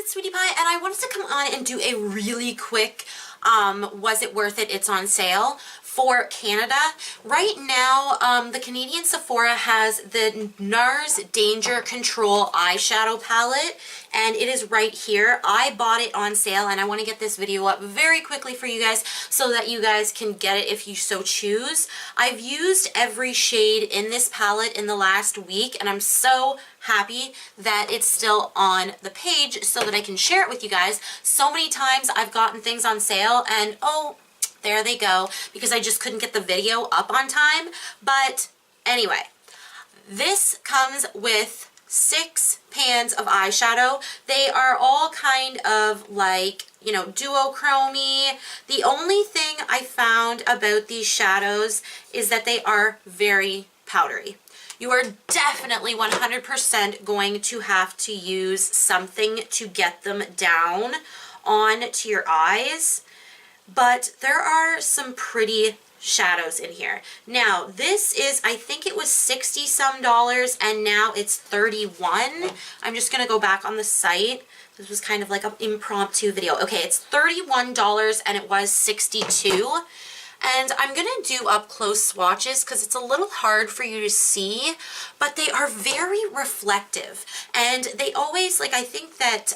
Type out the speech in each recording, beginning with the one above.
it's Sweetie Pie, and I wanted to come on and do a really quick was it worth it? It's on sale for Canada. Right now, the Canadian Sephora has the NARS Danger Control eyeshadow palette, and it is right here. I bought it on sale, and I want to get this video up very quickly for you guys so that you guys can get it if you so choose. I've used every shade in this palette in the last week, and I'm so happy that it's still on the page so that I can share it with you guys. So many times I've gotten things on sale and oh, there they go, because I just couldn't get the video up on time. But anyway, this comes with 6 pans of eyeshadow. They are all kind of like, you know, duochrome-y. The only thing I found about these shadows is that they are very powdery. You are definitely 100% going to have to use something to get them down onto your eyes. But there are some pretty shadows in here. Now, this is, I think it was 60 some dollars, and now it's 31. I'm just gonna go back on the site. This was kind of like an impromptu video. Okay, it's $31 and it was 62. And I'm going to do up close swatches because it's a little hard for you to see, but they are very reflective. And they always, like, I think that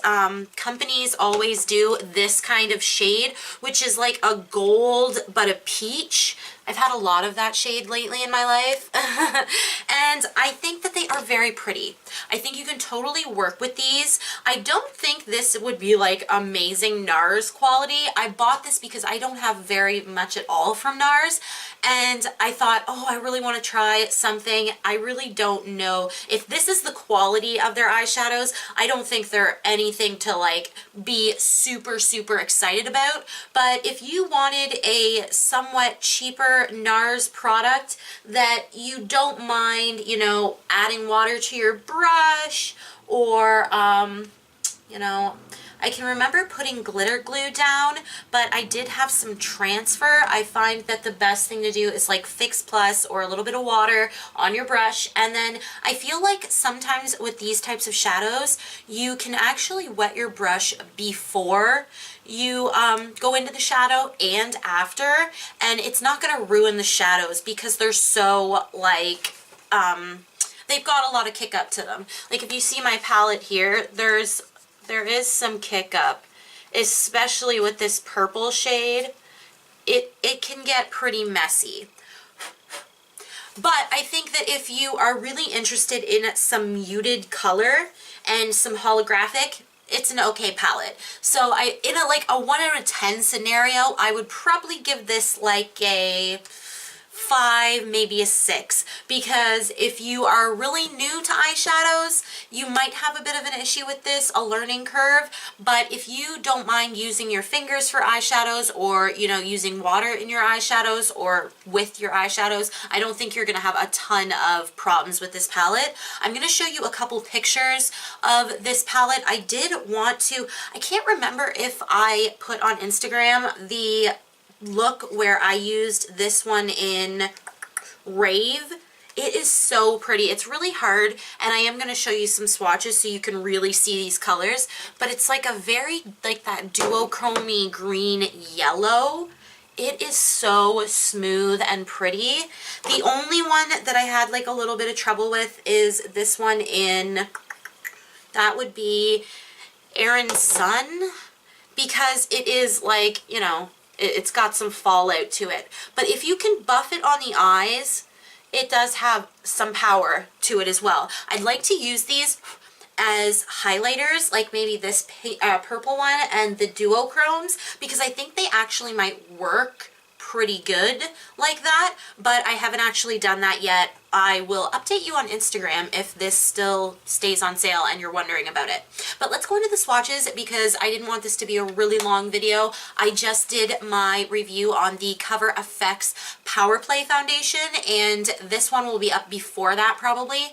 companies always do this kind of shade, which is like a gold but a peach. I've had a lot of that shade lately in my life. And I think that they are very pretty. I think you can totally work with these. I don't think this would be like amazing NARS quality. I bought this because I don't have very much at all from NARS. And I thought, oh, I really want to try something. I really don't know if this is the quality of their eyeshadows. I don't think they're anything to like be super, super excited about. But if you wanted a somewhat cheaper NARS product that you don't mind, you know, adding water to your brush, or you know, I can remember putting glitter glue down, but I did have some transfer. I find that the best thing to do is like Fix Plus or a little bit of water on your brush. And then I feel like sometimes with these types of shadows, you can actually wet your brush before you go into the shadow and after, and it's not going to ruin the shadows because they're so like, they've got a lot of kick up to them. Like if you see my palette here, there is some kick up, especially with this purple shade. It can get pretty messy. But I think that if you are really interested in some muted color and some holographic, it's an okay palette. So in a like a 1 out of 10 scenario, I would probably give this like a 5, maybe a 6, because if you are really new to eyeshadows, you might have a bit of an issue with this, a learning curve. But if you don't mind using your fingers for eyeshadows, or you know, using water in your eyeshadows or with your eyeshadows, I don't think you're gonna have a ton of problems with this palette. I'm gonna show you a couple pictures of this palette. I did want to, I can't remember if I put on Instagram the look where I used this one in Rave. It is so pretty. It's really hard, and I am going to show you some swatches so you can really see these colors, but it's like a very, like that duochrome green yellow. It is so smooth and pretty. The only one that I had like a little bit of trouble with is this one in, that would be Aaron's Sun, because it is like, you know, it's got some fallout to it. But if you can buff it on the eyes, it does have some power to it as well. I'd like to use these as highlighters, like maybe this purple one and the duochromes, because I think they actually might work pretty good like that, but I haven't actually done that yet. I will update you on Instagram if this still stays on sale and you're wondering about it. But let's go into the swatches because I didn't want this to be a really long video. I just did my review on the Cover FX Power Play foundation, and this one will be up before that probably.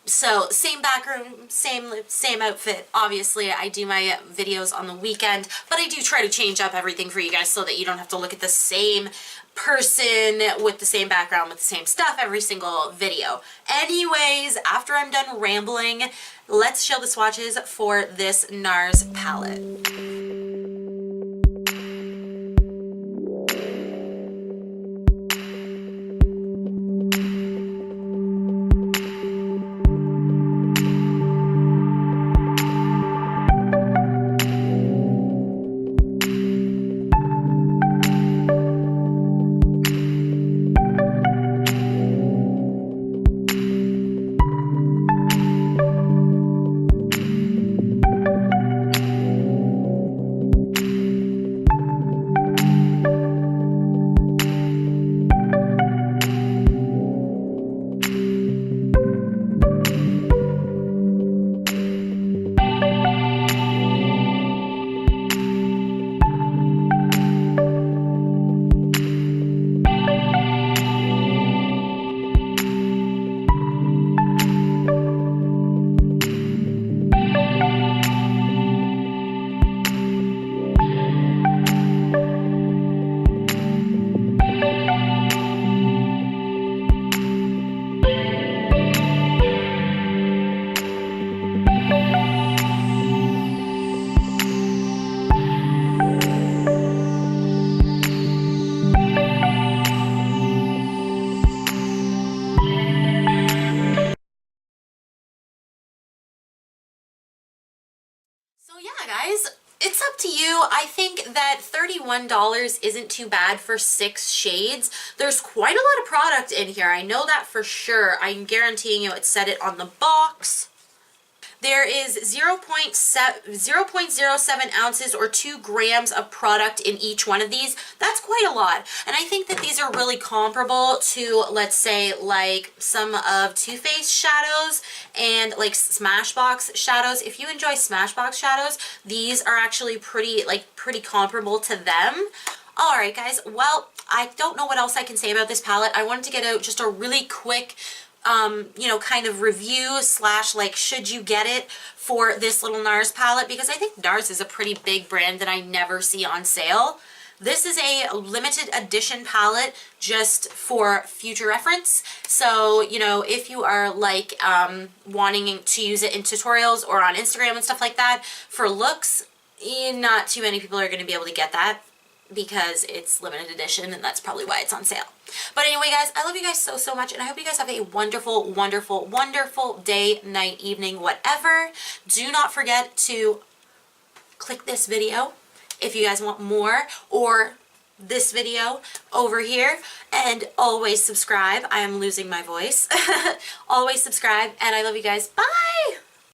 So same background, same outfit. Obviously, I do my videos on the weekend, but I do try to change up everything for you guys so that you don't have to look at the same person with the same background with the same stuff every single video. Anyways, after I'm done rambling, let's show the swatches for this NARS palette. So yeah, guys, it's up to you. I think that $31 isn't too bad for 6 shades. There's quite a lot of product in here. I know that for sure. I'm guaranteeing you it said it on the box. There is 0.07 ounces or 2 grams of product in each one of these. That's quite a lot. And I think that these are really comparable to, let's say, like some of Too Faced shadows and like Smashbox shadows. If you enjoy Smashbox shadows, these are actually pretty comparable to them. Alright guys, well, I don't know what else I can say about this palette. I wanted to get out just a really quick you know, kind of review slash like should you get it for this little NARS palette, because I think NARS is a pretty big brand that I never see on sale. This is a limited edition palette just for future reference. So, you know, if you are like wanting to use it in tutorials or on Instagram and stuff like that for looks, not too many people are going to be able to get that, because it's limited edition, and that's probably why it's on sale. But anyway, guys, I love you guys so, so much, and I hope you guys have a wonderful, wonderful, wonderful day, night, evening, whatever. Do not forget to click this video if you guys want more, or this video over here, and always subscribe. I am losing my voice. Always subscribe, and I love you guys. Bye!